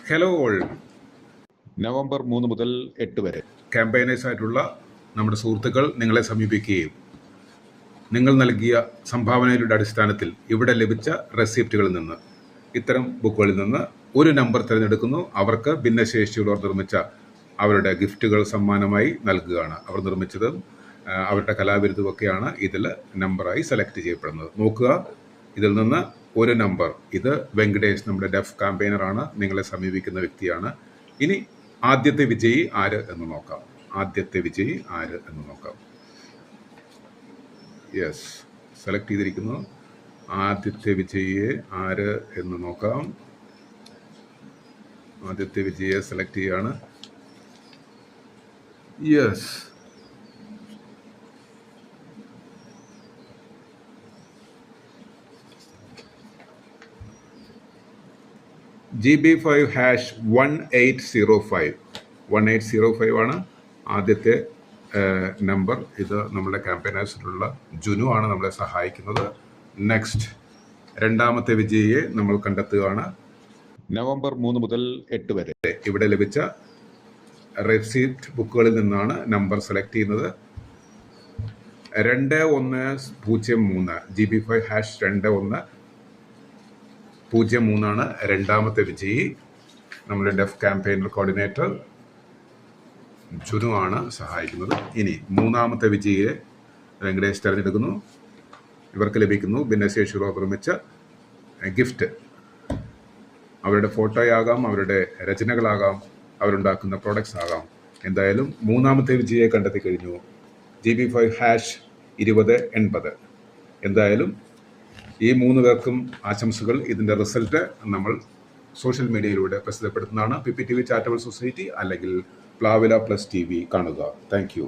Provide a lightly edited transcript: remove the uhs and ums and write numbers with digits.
Hello all. November 3 മുതൽ 8 വരെ ക്യാമ്പയിനേഴ്സായിട്ടുള്ള നമ്മുടെ സുഹൃത്തുക്കൾ നിങ്ങളെ സമീപിക്കുകയും നിങ്ങൾ നൽകിയ സംഭാവനയുടെ അടിസ്ഥാനത്തിൽ ഇവിടെ ലഭിച്ച റെസിപ്റ്റുകളിൽ നിന്ന് ഇത്തരം ബുക്കുകളിൽ നിന്ന് ഒരു നമ്പർ തിരഞ്ഞെടുക്കുന്നു. അവർക്ക് ഭിന്നശേഷിയുള്ളവർ നിർമ്മിച്ച അവരുടെ ഗിഫ്റ്റുകൾ സമ്മാനമായി നൽകുകയാണ്. അവർ നിർമ്മിച്ചതും അവരുടെ കലാവിരുദ്ധമൊക്കെയാണ് ഇതിൽ നമ്പറായി സെലക്ട് ചെയ്യപ്പെടുന്നത്. നോക്കുക, ഇതിൽ നിന്ന് ഒരു നമ്പർ. ഇത് വെങ്കടേഷ്, നമ്മുടെ ഡെഫ് ക്യാമ്പയിനറാണ്, നിങ്ങളെ സമീപിക്കുന്ന വ്യക്തിയാണ്. ഇനി ആദ്യത്തെ വിജയി ആര് എന്ന് നോക്കാം. യെസ്, സെലക്ട് ചെയ്തിരിക്കുന്നു. ആദ്യത്തെ വിജയിയെ ആര് എന്ന് നോക്കാം. ആദ്യത്തെ വിജയിയെ സെലക്ട് ചെയ്യാണ്. യെസ്, GB5 #1805 1805 ആണ് ആദ്യത്തെ നമ്പർ. ഇത് നമ്മുടെ ക്യാമ്പയിനേഴ്സിലുള്ള ജുനു ആണ് നമ്മളെ സഹായിക്കുന്നത്. നെക്സ്റ്റ്, രണ്ടാമത്തെ വിജയിയെ നമ്മൾ കണ്ടെത്തുകയാണ്. നവംബർ 3 മുതൽ 8 വരെ ഇവിടെ ലഭിച്ച റെസിപ്റ്റ് ബുക്കുകളിൽ നിന്നാണ് നമ്പർ സെലക്ട് ചെയ്യുന്നത്. 2103 GB5 #2103 ആണ് രണ്ടാമത്തെ വിജയി. നമ്മുടെ ഡെഫ് ക്യാമ്പയിനർ കോർഡിനേറ്റർ ജുനു ആണ് സഹായിക്കുന്നത്. ഇനി മൂന്നാമത്തെ വിജയിയെ വെങ്കടേഷ് തിരഞ്ഞെടുക്കുന്നു. ഇവർക്ക് ലഭിക്കുന്നു ഭിന്നശേഷിയുള്ളവർ നിർമ്മിച്ച ഗിഫ്റ്റ്. അവരുടെ ഫോട്ടോയാകാം, അവരുടെ രചനകളാകാം, അവരുണ്ടാക്കുന്ന പ്രോഡക്ട്സ് ആകാം. എന്തായാലും മൂന്നാമത്തെ വിജയിയെ കണ്ടെത്തി കഴിഞ്ഞു. GB5 #2080. എന്തായാലും ഈ 3 പേർക്കും ആശംസകൾ. ഇതിൻ്റെ റിസൾട്ട് നമ്മൾ സോഷ്യൽ മീഡിയയിലൂടെ പ്രസിദ്ധപ്പെടുത്തുന്നതാണ്. PPTV ചാരിറ്റബിൾ സൊസൈറ്റി അല്ലെങ്കിൽ പ്ലാവില പ്ലസ് TV കാണുക. Thank you.